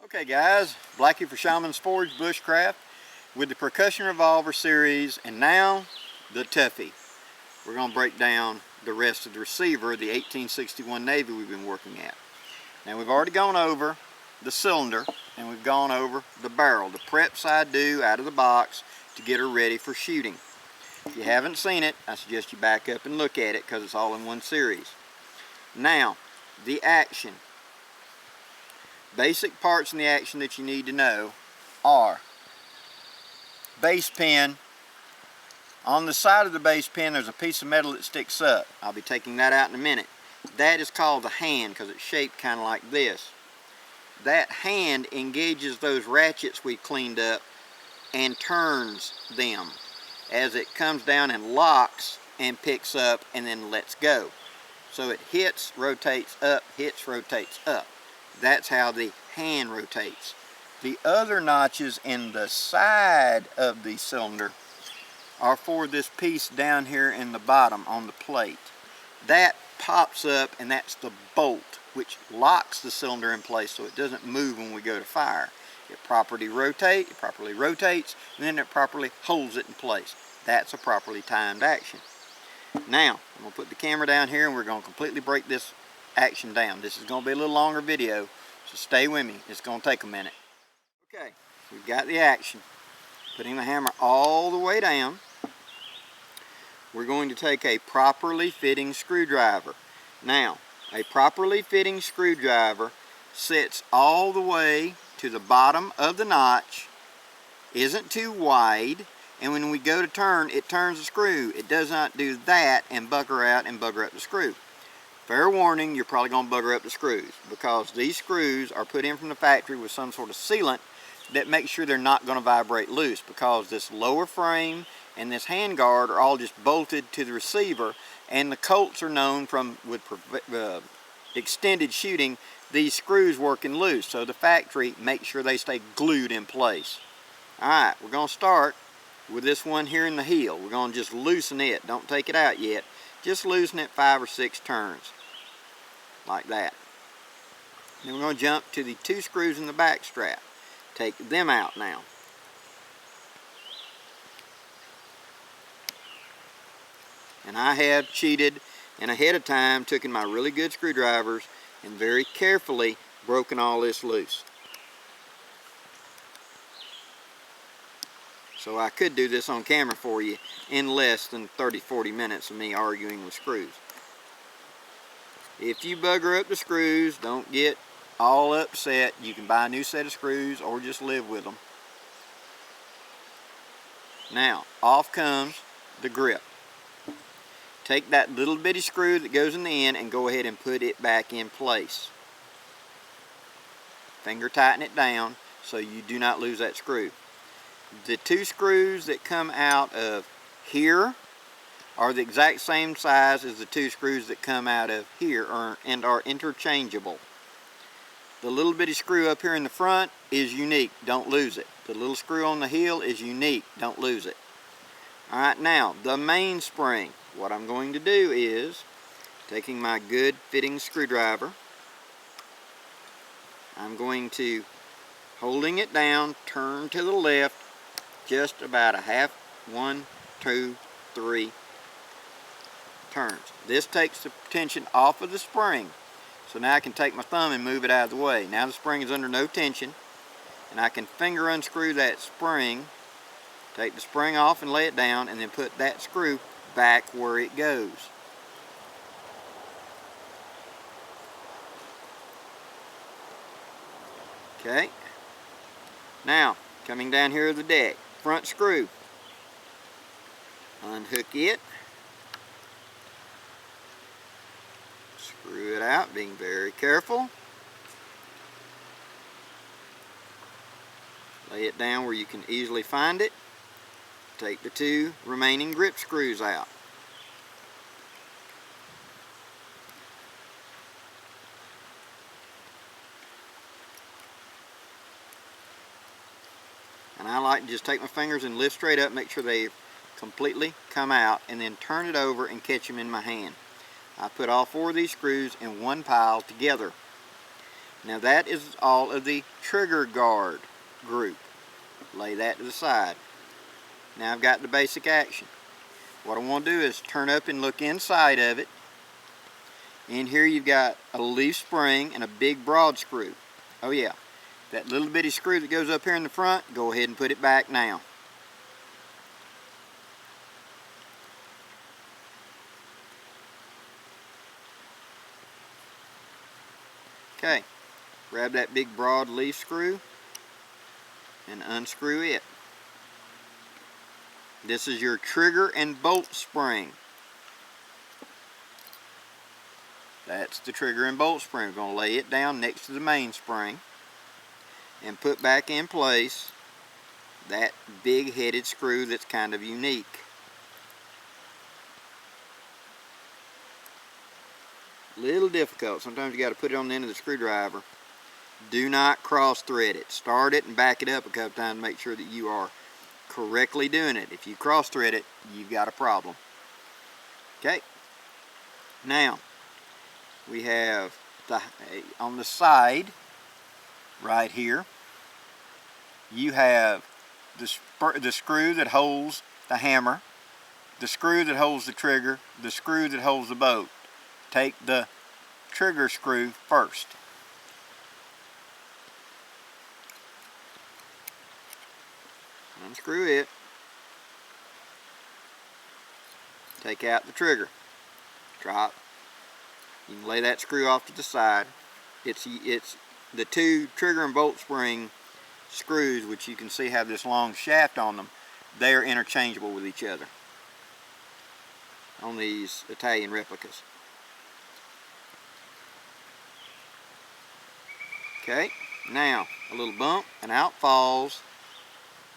Okay guys, Blackie for Shaman's Forge Bushcraft with the Percussion Revolver series, and now the Toughie. We're going to break down the rest of the receiver, the 1861 Navy we've been working at. Now we've already gone over the cylinder and we've gone over the barrel, the preps I do out of the box to get her ready for shooting. If you haven't seen it, I suggest you back up and look at it because it's all in one series. Now, the action. Basic parts in the action that you need to know are base pin. On the side of the base pin there's a piece of metal that sticks up. I'll be taking that out in a minute. That is called the hand because it's shaped kind of like this. That hand engages those ratchets we cleaned up and turns them as it comes down and locks and picks up and then lets go. So it hits, rotates up, hits, rotates up. That's how the hand rotates. The other notches in the side of the cylinder are for this piece down here in the bottom on the plate. That pops up and that's the bolt which locks the cylinder in place so it doesn't move when we go to fire. It properly rotates, and then it properly holds it in place. That's a properly timed action. Now, I'm going to put the camera down here and we're going to completely break this action down. This is going to be a little longer video, so stay with me. It's going to take a minute. Okay, we've got the action. Putting the hammer all the way down, we're going to take a properly fitting screwdriver. Now, a properly fitting screwdriver sits all the way to the bottom of the notch, isn't too wide, and when we go to turn, it turns the screw. It does not do that and bugger out and bugger up the screw. Fair warning, you're probably going to bugger up the screws because these screws are put in from the factory with some sort of sealant that makes sure they're not going to vibrate loose, because this lower frame and this hand guard are all just bolted to the receiver, and the Colts are known from with extended shooting these screws working loose, so the factory makes sure they stay glued in place. Alright, we're going to start with this one here in the heel. We're going to just loosen it. Don't take it out yet. Just loosen it 5 or 6 turns like that. Then we're going to jump to the 2 screws in the back strap. Take them out now. And I have cheated and ahead of time taken my really good screwdrivers and very carefully broken all this loose. So I could do this on camera for you in less than 30-40 minutes of me arguing with screws. If you bugger up the screws, don't get all upset. You can buy a new set of screws or just live with them. Now, off comes the grip. Take that little bitty screw that goes in the end and go ahead and put it back in place. Finger tighten it down so you do not lose that screw. The 2 screws that come out of here are the exact same size as the 2 screws that come out of here and are interchangeable. The little bitty screw up here in the front is unique, don't lose it. The little screw on the heel is unique, don't lose it. Alright, now the mainspring. What I'm going to do is, taking my good fitting screwdriver, I'm going to, holding it down, turn to the left, just about a half, 1, 2, 3 turns. This takes the tension off of the spring. So now I can take my thumb and move it out of the way. Now the spring is under no tension, and I can finger unscrew that spring, take the spring off and lay it down, and then put that screw back where it goes. Okay. Now, coming down here to the deck, front screw. Unhook it. Screw it out, being very careful. Lay it down where you can easily find it. Take the 2 remaining grip screws out. And I like to just take my fingers and lift straight up, make sure they completely come out, and then turn it over and catch them in my hand. I put all 4 of these screws in one pile together. Now that is all of the trigger guard group. Lay that to the side. Now I've got the basic action. What I want to do is turn up and look inside of it. In here you've got a leaf spring and a big broad screw. Oh yeah, that little bitty screw that goes up here in the front, go ahead and put it back now. Okay, grab that big broad leaf screw and unscrew it. This is your trigger and bolt spring. That's the trigger and bolt spring. We're going to lay it down next to the main spring and put back in place that big headed screw that's kind of unique. Little difficult. Sometimes you got to put it on the end of the screwdriver. Do not cross thread it. Start it and back it up a couple times to make sure that you are correctly doing it. If you cross thread it, you've got a problem. Okay. Now we have on the side right here, you have the screw that holds the hammer, the screw that holds the trigger, the screw that holds the bolt. Take the trigger screw first. Unscrew it. Take out the trigger. Drop. You can lay that screw off to the side. It's the two trigger and bolt spring screws, which you can see have this long shaft on them. They are interchangeable with each other on these Italian replicas. Okay, now a little bump and out falls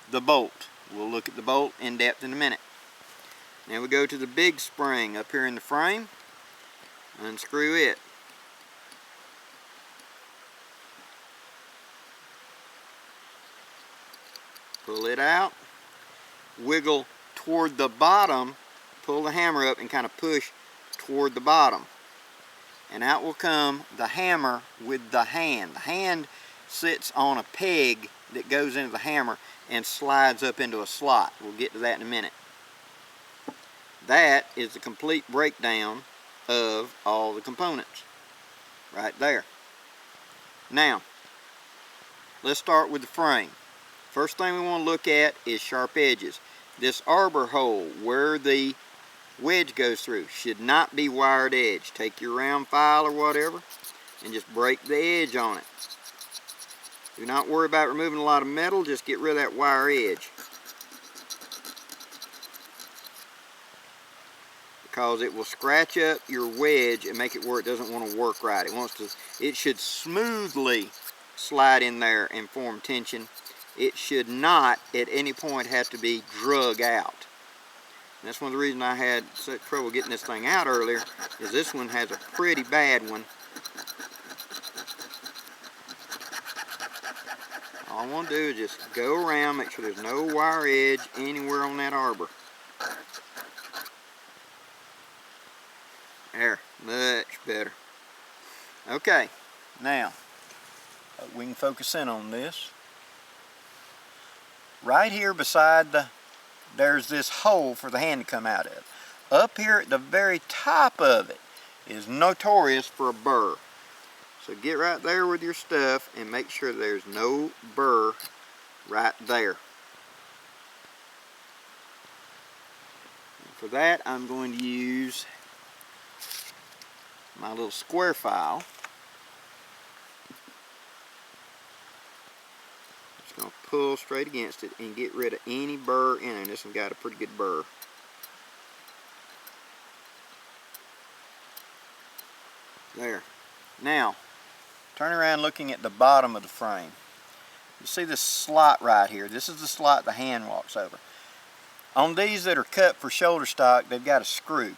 the bolt. We'll look at the bolt in depth in a minute. Now we go to the big spring up here in the frame. Unscrew it. Pull it out. Wiggle toward the bottom. Pull the hammer up and kind of push toward the bottom. And out will come the hammer with the hand. The hand sits on a peg that goes into the hammer and slides up into a slot. We'll get to that in a minute. That is the complete breakdown of all the components right there. Now let's start with the frame. First thing we want to look at is sharp edges. This arbor hole where the wedge goes through should not be wired edge. Take your round file or whatever and just break the edge on it. Do not worry about removing a lot of metal, just get rid of that wire edge, because it will scratch up your wedge and make it where it doesn't want to work right. It should smoothly slide in there and form tension. It should not at any point have to be drug out. And that's one of the reasons I had such trouble getting this thing out earlier, is this one has a pretty bad one. All I want to do is just go around, make sure there's no wire edge anywhere on that arbor. There, much better. Okay, now we can focus in on this. Right here beside there's this hole for the hand to come out of. Up here at the very top of it is notorious for a burr. So get right there with your stuff and make sure there's no burr right there. And for that, I'm going to use my little square file. Just going to pull straight against it and get rid of any burr in it. This one got a pretty good burr. There. Now, turn around looking at the bottom of the frame. You see this slot right here. This is the slot the hand walks over. On these that are cut for shoulder stock, they've got a screw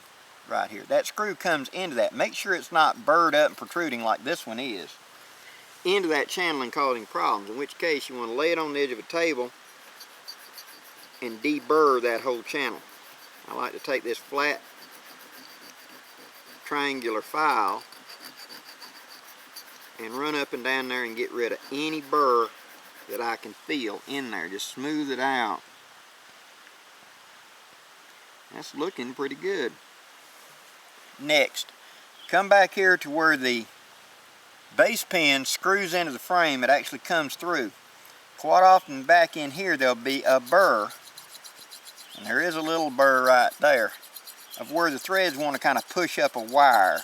right here. That screw comes into that. Make sure it's not burred up and protruding like this one is into that channel and causing problems, in which case you want to lay it on the edge of a table and deburr that whole channel. I like to take this flat triangular file and run up and down there and get rid of any burr that I can feel in there. Just smooth it out. That's looking pretty good. Next, come back here to where the base pin screws into the frame. It actually comes through. Quite often back in here there'll be a burr, and there is a little burr right there, of where the threads want to kind of push up a wire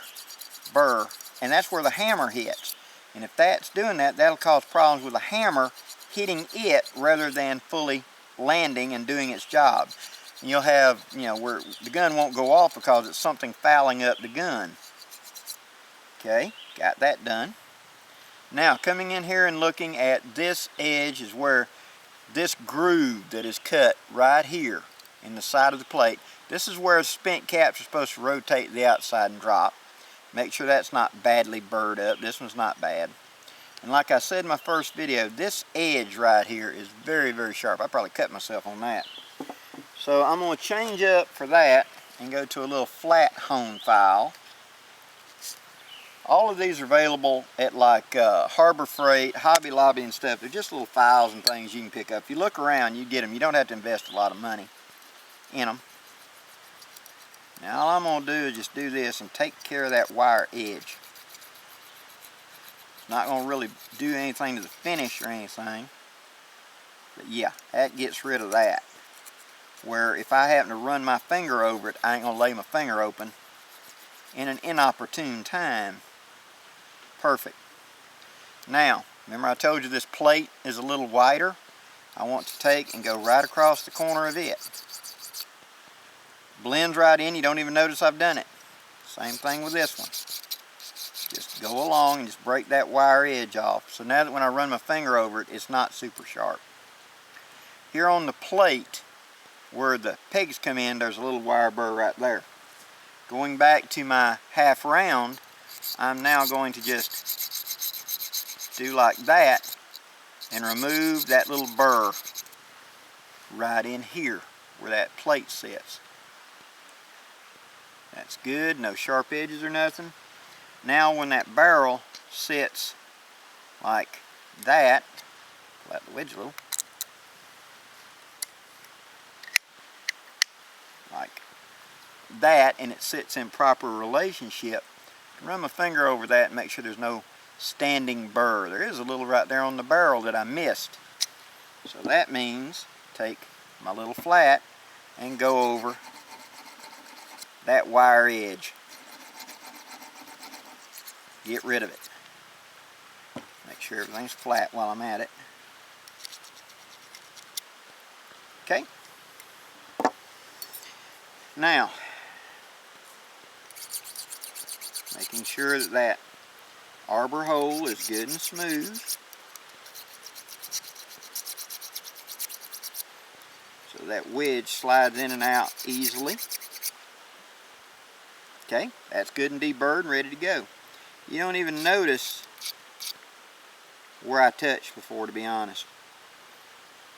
burr, and that's where the hammer hits. And if that's doing that, that'll cause problems with the hammer hitting it rather than fully landing and doing its job. And you'll have, you know, where the gun won't go off because it's something fouling up the gun. Okay, got that done. Now, coming in here and looking at this edge is where this groove that is cut right here in the side of the plate. This is where the spent caps are supposed to rotate the outside and drop. Make sure that's not badly burred up. This one's not bad. And like I said in my first video, this edge right here is very, very sharp. I probably cut myself on that. So I'm going to change up for that and go to a little flat hone file. All of these are available at like Harbor Freight, Hobby Lobby and stuff. They're just little files and things you can pick up. If you look around, you get them. You don't have to invest a lot of money in them. Now all I'm going to do is just do this and take care of that wire edge. It's not going to really do anything to the finish or anything. But yeah, that gets rid of that. Where if I happen to run my finger over it, I ain't going to lay my finger open in an inopportune time. Perfect. Now, remember I told you this plate is a little wider? I want to take and go right across the corner of it. Blends right in, you don't even notice I've done it. Same thing with this one. Just go along and just break that wire edge off. So now that when I run my finger over it, it's not super sharp. Here on the plate, where the pegs come in, there's a little wire burr right there. Going back to my half round, I'm now going to just do like that and remove that little burr right in here where that plate sits. That's good, no sharp edges or nothing. Now when that barrel sits like that, pull out the wedge a little, like that, and it sits in proper relationship, I can run my finger over that and make sure there's no standing burr. There is a little right there on the barrel that I missed. So that means take my little flat and go over that wire edge. Get rid of it. Make sure everything's flat while I'm at it. Okay. Now, making sure that that arbor hole is good and smooth. So that wedge slides in and out easily. Okay, that's good and deburred and ready to go. You don't even notice where I touched before, to be honest.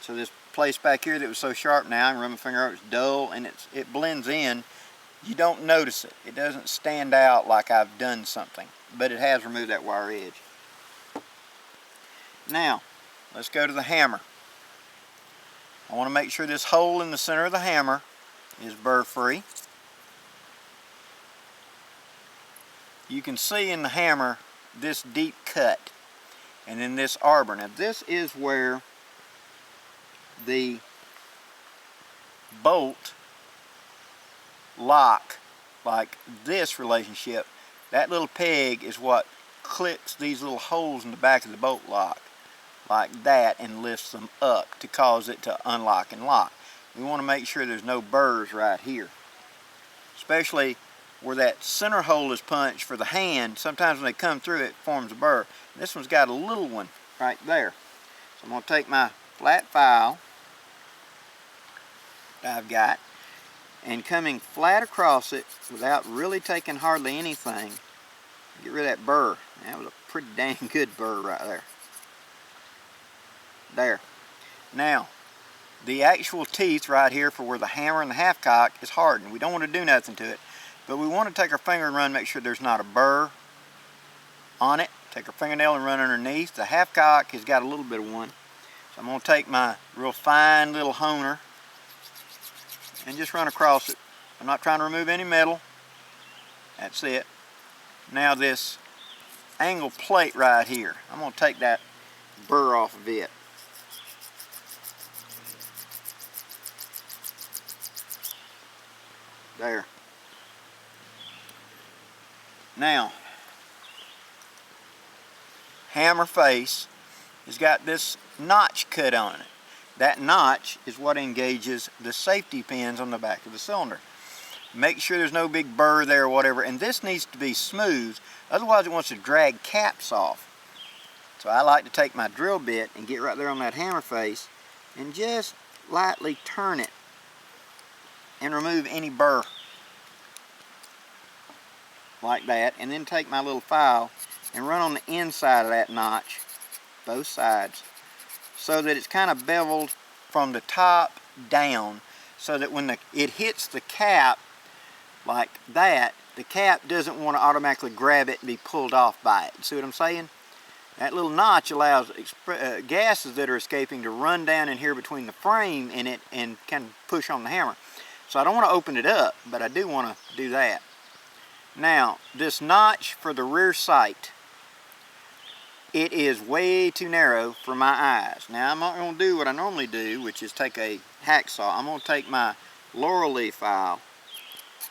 So this place back here that was so sharp now, I can run my finger over, it's dull and it blends in. You don't notice it. It doesn't stand out like I've done something, but it has removed that wire edge. Now, let's go to the hammer. I want to make sure this hole in the center of the hammer is burr free. You can see in the hammer this deep cut and then this arbor. Now this is where the bolt lock, like this relationship, that little peg is what clicks these little holes in the back of the bolt lock like that and lifts them up to cause it to unlock and lock. We want to make sure there's no burrs right here, especially where that center hole is punched for the hand. Sometimes when they come through it forms a burr. This one's got a little one right there. So I'm going to take my flat file that I've got and coming flat across it without really taking hardly anything, get rid of that burr. That was a pretty dang good burr right there. There. Now, the actual teeth right here for where the hammer and the half cock is hardened. We don't want to do nothing to it, but we want to take our finger and run, make sure there's not a burr on it. Take our fingernail and run underneath. The half cock has got a little bit of one. So I'm going to take my real fine little honer and just run across it. I'm not trying to remove any metal. That's it. Now this angle plate right here, I'm going to take that burr off of it. There. Now, hammer face has got this notch cut on it. That notch is what engages the safety pins on the back of the cylinder. Make sure there's no big burr there or whatever, and this needs to be smooth, otherwise it wants to drag caps off. So I like to take my drill bit and get right there on that hammer face and just lightly turn it and remove any burr like that, and then take my little file and run on the inside of that notch, both sides, so that it's kind of beveled from the top down, so that when it hits the cap like that, the cap doesn't want to automatically grab it and be pulled off by it. See what I'm saying? That little notch allows gases that are escaping to run down in here between the frame and it and kind of push on the hammer. So I don't want to open it up, but I do want to do that. Now, this notch for the rear sight, it is way too narrow for my eyes. Now, I'm not going to do what I normally do, which is take a hacksaw. I'm going to take my laurel leaf file,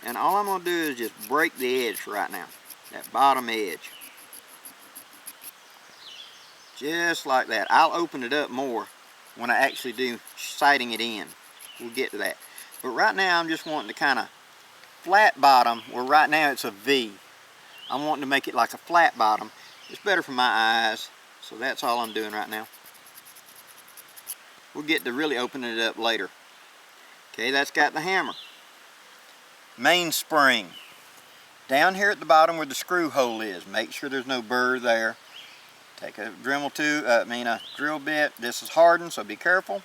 and all I'm going to do is just break the edge right now, that bottom edge. Just like that. I'll open it up more when I actually do sighting it in. We'll get to that. But right now I'm just wanting to kind of flat bottom, where right now it's a V. I'm wanting to make it like a flat bottom. It's better for my eyes, so that's all I'm doing right now. We'll get to really opening it up later. Okay, that's got the hammer. Mainspring. Down here at the bottom where the screw hole is, make sure there's no burr there. Take a drill bit. This is hardened, so be careful.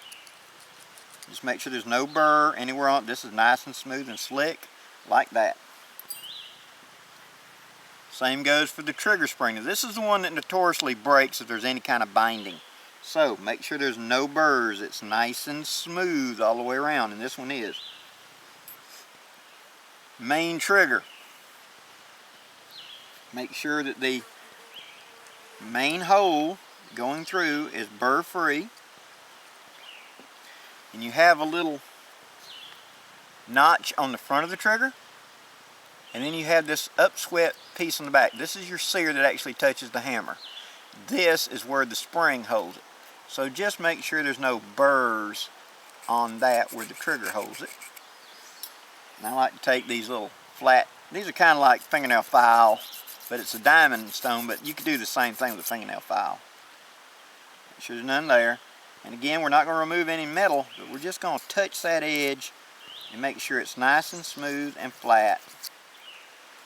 Just make sure there's no burr anywhere on it. This is nice and smooth and slick, like that. Same goes for the trigger spring. Now, this is the one that notoriously breaks if there's any kind of binding. So make sure there's no burrs. It's nice and smooth all the way around, and this one is. Main trigger. Make sure that the main hole going through is burr free, and you have a little notch on the front of the trigger, and then you have this upswept piece on the back. This is your sear that actually touches the hammer. This is where the spring holds it. So just make sure there's no burrs on that where the trigger holds it. And I like to take these little flat, these are kind of like fingernail file, but it's a diamond stone, but you could do the same thing with a fingernail file. Make sure there's none there. And again, we're not going to remove any metal, but we're just going to touch that edge and make sure it's nice and smooth and flat.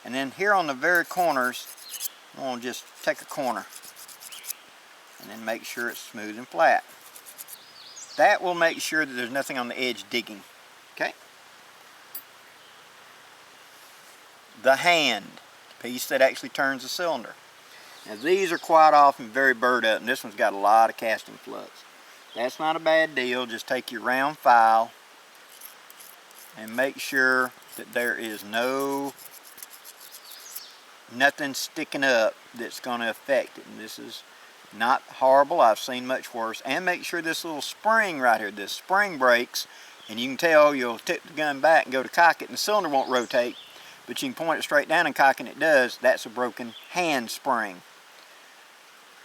And then here on the very corners, I'm going to just take a corner and then make sure it's smooth and flat. That will make sure that there's nothing on the edge digging. Okay? The hand, the piece that actually turns the cylinder. Now these are quite often very burred up, and this one's got a lot of casting flux. That's not a bad deal. Just take your round file and make sure that there is nothing sticking up that's going to affect it. And this is not horrible. I've seen much worse. And make sure this little spring right here, this spring breaks, and you can tell you'll tip the gun back and go to cock it and the cylinder won't rotate, but you can point it straight down and cock and it does. That's a broken hand spring.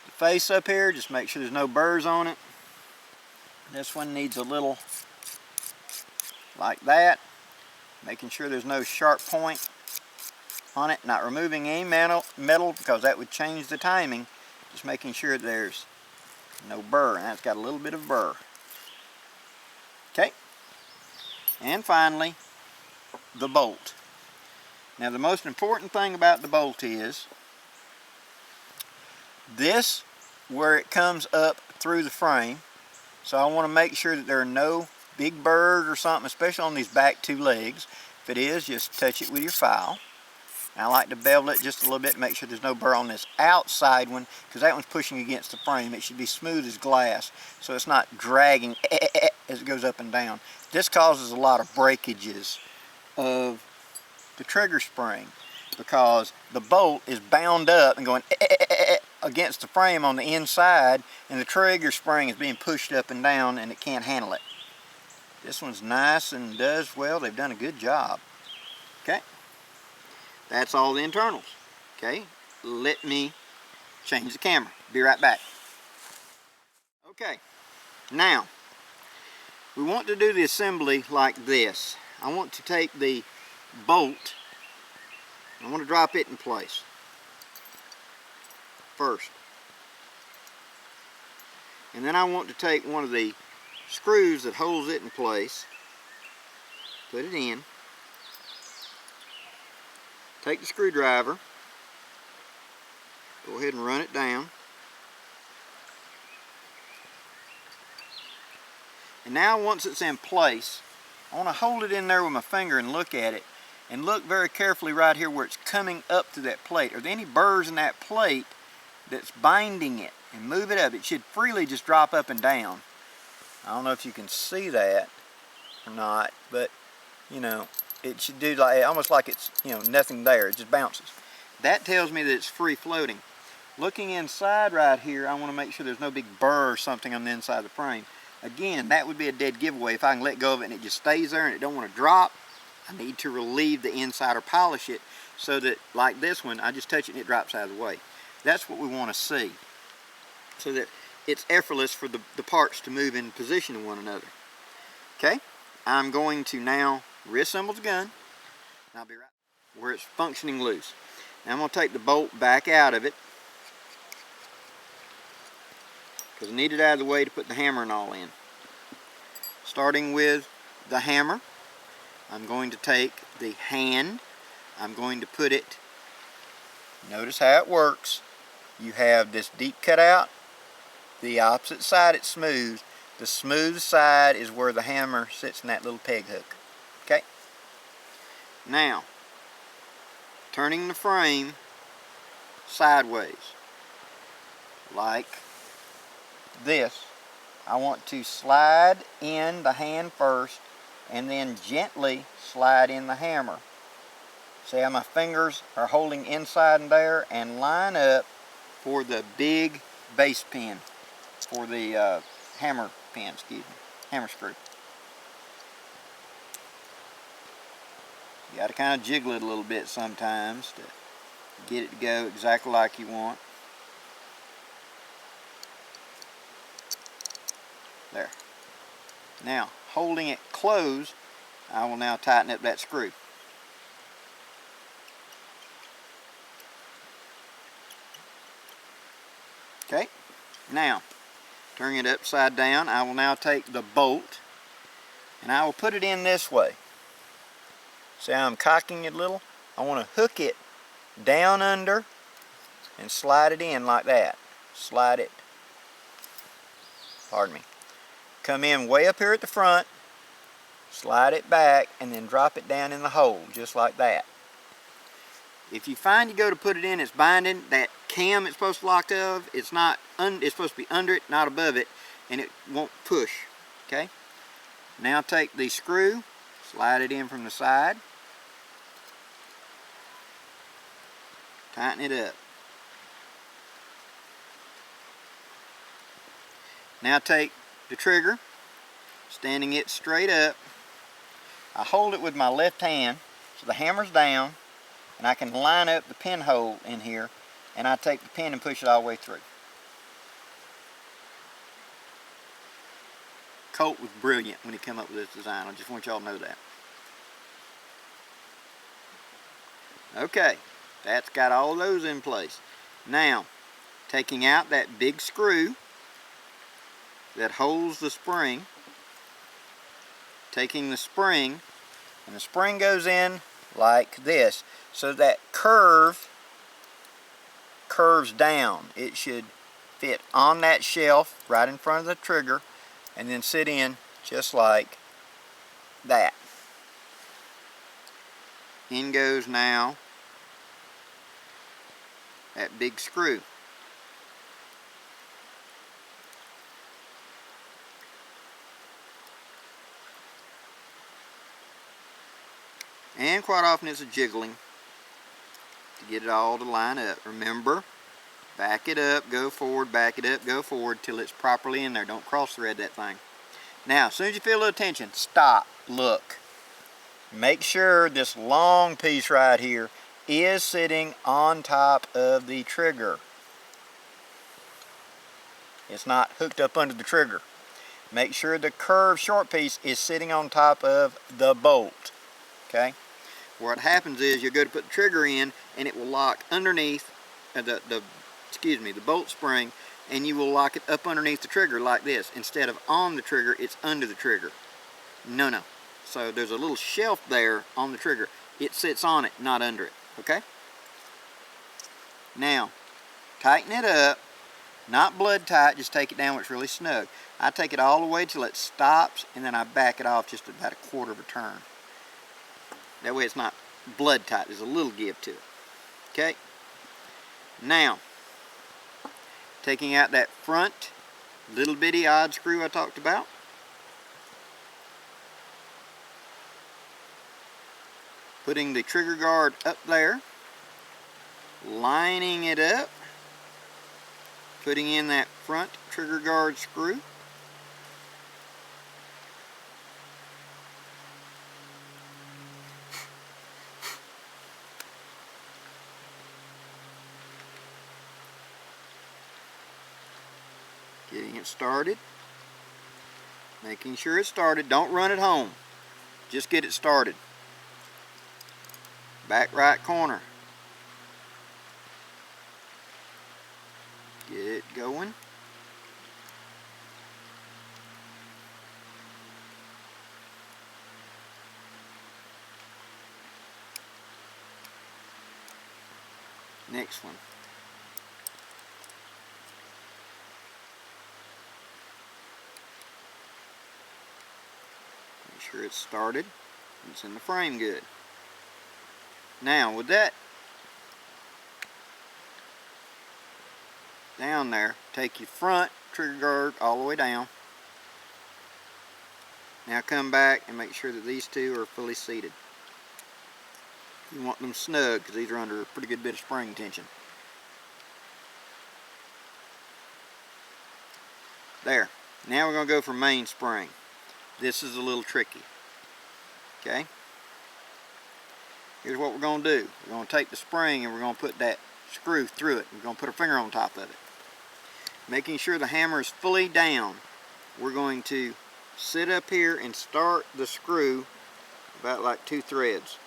The face up here, just make sure there's no burrs on it. This one needs a little like that, making sure there's no sharp point on it. Not removing any metal because that would change the timing. Just making sure there's no burr, and that's got a little bit of burr. Okay, and finally the bolt. Now the most important thing about the bolt is this, where it comes up through the frame. So I want to make sure that there are no big burrs or something, especially on these back two legs. If it is, just touch it with your file. I like to bevel it just a little bit to make sure there's no burr on this outside one, because that one's pushing against the frame. It should be smooth as glass, so it's not dragging as it goes up and down. This causes a lot of breakages of the trigger spring, because the bolt is bound up and going against the frame on the inside, and the trigger spring is being pushed up and down, and it can't handle it. This one's nice and does well. They've done a good job. Okay. That's all the internals. Okay, let me change the camera. Be right back. Okay, now we want to do the assembly like this. I want to take the bolt, I want to drop it in place first. And then I want to take one of the screws that holds it in place, put it in. Take the screwdriver, go ahead and run it down. And now once it's in place, I want to hold it in there with my finger and look at it, and look very carefully right here where it's coming up to that plate. Are there any burrs in that plate that's binding it? And move it up. It should freely just drop up and down. I don't know if you can see that or not, but you know, it should do like almost like it's, you know, nothing there. It just bounces. That tells me that it's free floating. Looking inside right here, I want to make sure there's no big burr or something on the inside of the frame. Again, that would be a dead giveaway if I can let go of it and it just stays there and it don't want to drop. I need to relieve the inside or polish it so that, like this one, I just touch it and it drops out of the way. That's what we want to see, so that it's effortless for the parts to move in position to one another. Okay, I'm going to now reassemble the gun. I'll be right where it's functioning loose. Now I'm going to take the bolt back out of it, because I need it out of the way to put the hammer and all in. Starting with the hammer, I'm going to take the hand, I'm going to put it, notice how it works. You have this deep cutout, the opposite side it's smooth. The smooth side is where the hammer sits in that little peg hook. Okay? Now, turning the frame sideways, like this, I want to slide in the hand first and then gently slide in the hammer. See how my fingers are holding inside and there, and line up for the big base pin, for the hammer pin, hammer screw. You got to kind of jiggle it a little bit sometimes to get it to go exactly like you want. There. Now, holding it closed, I will now tighten up that screw. Okay, now, turning it upside down, I will now take the bolt and I will put it in this way. See how I'm cocking it a little? I want to hook it down under and slide it in like that. Slide it, pardon me. Come in way up here at the front, slide it back, and then drop it down in the hole, just like that. If you find you go to put it in, it's binding, that cam it's supposed to lock of, it's not, it's supposed to be under it, not above it, and it won't push, okay? Now take the screw, slide it in from the side, tighten it up. Now take the trigger, standing it straight up, I hold it with my left hand, so the hammer's down, and I can line up the pinhole in here, and I take the pin and push it all the way through. Colt was brilliant when he came up with this design. I just want y'all to know that. Okay, that's got all those in place. Now, taking out that big screw that holds the spring, taking the spring, and the spring goes in like this, so that curves down. It should fit on that shelf right in front of the trigger and then sit in just like that. In goes now that big screw. And quite often it's a jiggling to get it all to line up. Remember, back it up, go forward, back it up, go forward till it's properly in there. Don't cross thread that thing. Now, as soon as you feel a little tension, stop, look. Make sure this long piece right here is sitting on top of the trigger. It's not hooked up under the trigger. Make sure the curved short piece is sitting on top of the bolt. Okay? What happens is you'll go to put the trigger in and it will lock underneath the bolt spring, and you will lock it up underneath the trigger like this. Instead of on the trigger, it's under the trigger. No. So there's a little shelf there on the trigger. It sits on it, not under it. Okay? Now, tighten it up. Not blood tight, just take it down where it's really snug. I take it all the way till it stops, and then I back it off just about a quarter of a turn. That way it's not blood tight. There's a little give to it. Okay? Now, taking out that front little bitty odd screw I talked about. Putting the trigger guard up there. Lining it up. Putting in that front trigger guard screw. Getting it started. Making sure it's started. Don't run it home. Just get it started. Back right corner. Get it going. Next one. Make sure it's started. It's in the frame good. Now with that down there, take your front trigger guard all the way down. Now come back and make sure that these two are fully seated. You want them snug because these are under a pretty good bit of spring tension. There. Now we're going to go for mainspring. This is a little tricky. Okay? Here's what we're going to do. We're going to take the spring and we're going to put that screw through it. We're going to put our finger on top of it. Making sure the hammer is fully down, we're going to sit up here and start the screw about like 2 threads.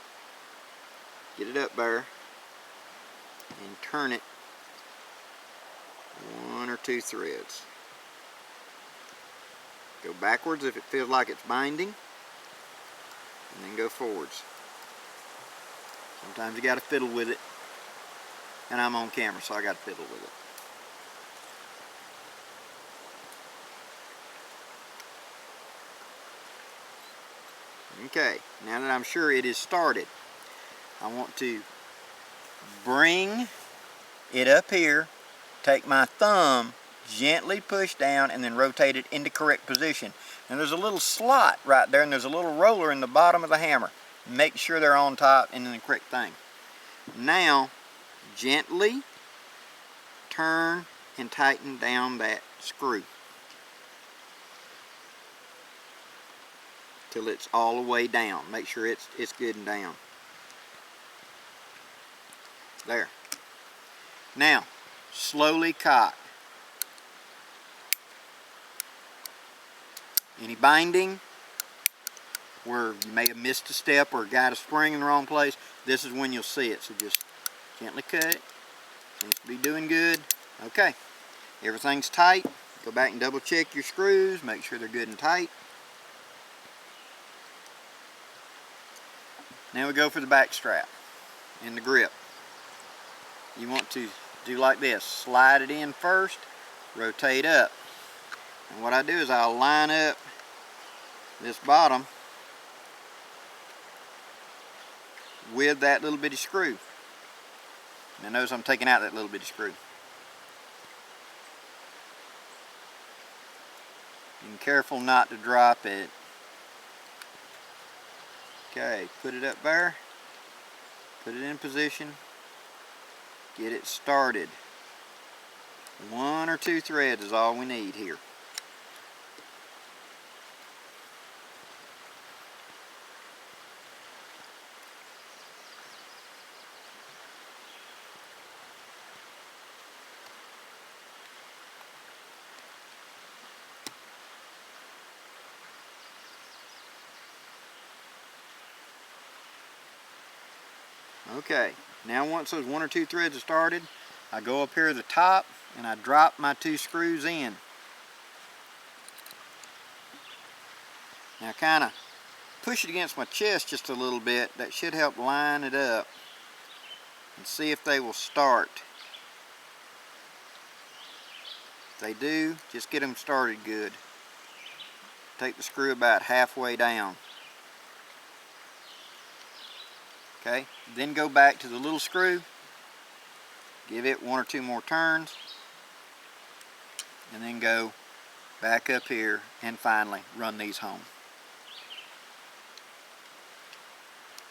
Get it up there and turn it 1 or 2 threads. Go backwards if it feels like it's binding, and then go forwards. Sometimes you got to fiddle with it, and I'm on camera, so I got to fiddle with it. Okay, now that I'm sure it is started, I want to bring it up here, take my thumb, gently push down, and then rotate it into correct position. And there's a little slot right there, and there's a little roller in the bottom of the hammer. Make sure they're on top and in the correct thing. Now, gently turn and tighten down that screw till it's all the way down. Make sure it's good and down. There. Now, slowly cock. Any binding where you may have missed a step or got a spring in the wrong place, this is when you'll see it. So just gently cut it. Seems to be doing good. Okay. Everything's tight. Go back and double check your screws. Make sure they're good and tight. Now we go for the back strap and the grip. You want to do like this. Slide it in first, rotate up. And what I do is I'll line up this bottom with that little bitty screw. Now notice I'm taking out that little bitty screw. Being careful not to drop it. Okay, put it up there. Put it in position. Get it started. 1 or 2 threads is all we need here. Okay, now once those 1 or 2 threads are started, I go up here at the top and I drop my 2 screws in. Now kind of push it against my chest just a little bit. That should help line it up and see if they will start. If they do, just get them started good. Take the screw about halfway down. Okay, then go back to the little screw, give it 1 or 2 more turns, and then go back up here and finally run these home.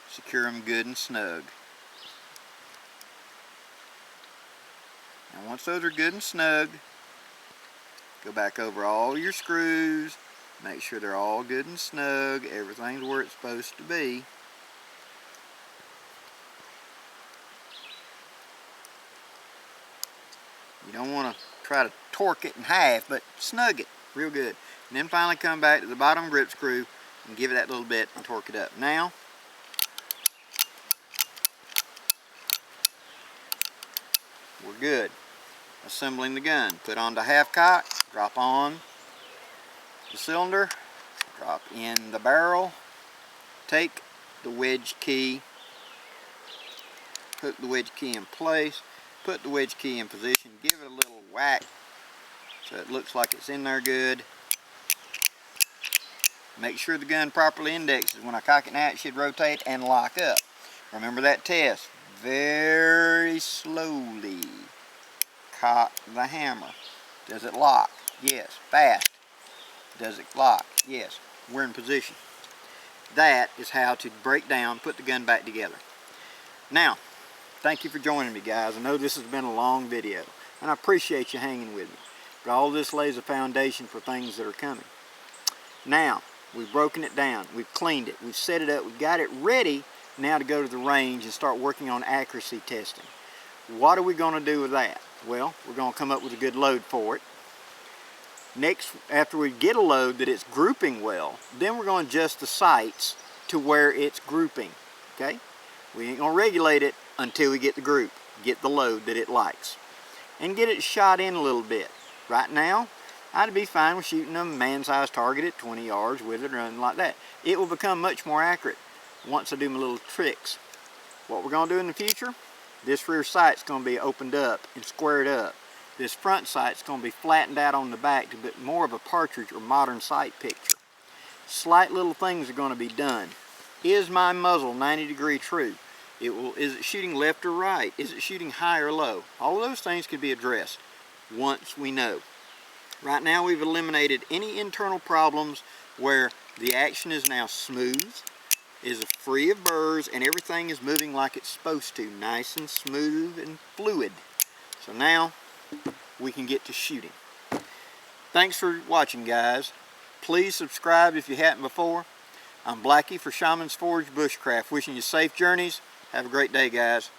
Secure them good and snug. Now once those are good and snug, go back over all your screws, make sure they're all good and snug, everything's where it's supposed to be. You don't want to try to torque it in half, but snug it real good. And then finally come back to the bottom grip screw and give it that little bit and torque it up. Now, we're good. Assembling the gun. Put on to half cock, drop on the cylinder, drop in the barrel, take the wedge key, hook the wedge key in place, put the wedge key in position, give it a little whack so it looks like it's in there good. Make sure the gun properly indexes. When I cock it now, it should rotate and lock up. Remember that test. Very slowly cock the hammer. Does it lock? Yes. Fast. Does it lock? Yes. We're in position. That is how to break down, put the gun back together. Now, thank you for joining me, guys. I know this has been a long video, and I appreciate you hanging with me. But all this lays a foundation for things that are coming. Now, we've broken it down. We've cleaned it. We've set it up. We've got it ready now to go to the range and start working on accuracy testing. What are we going to do with that? Well, we're going to come up with a good load for it. Next, after we get a load that it's grouping well, then we're going to adjust the sights to where it's grouping. Okay? We ain't going to regulate it until we get the group, get the load that it likes, and get it shot in a little bit. Right now, I'd be fine with shooting a man-sized target at 20 yards with it or anything like that. It will become much more accurate once I do my little tricks. What we're going to do in the future, this rear sight's going to be opened up and squared up. This front sight's going to be flattened out on the back to be more of a partridge or modern sight picture. Slight little things are going to be done. Is my muzzle 90-degree true? Is it shooting left or right? Is it shooting high or low? All of those things can be addressed once we know. Right now we've eliminated any internal problems where the action is now smooth, is free of burrs, and everything is moving like it's supposed to, nice and smooth and fluid. So now we can get to shooting. Thanks for watching, guys. Please subscribe if you hadn't before. I'm Blackie for Shaman's Forge Bushcraft. Wishing you safe journeys. Have a great day, guys.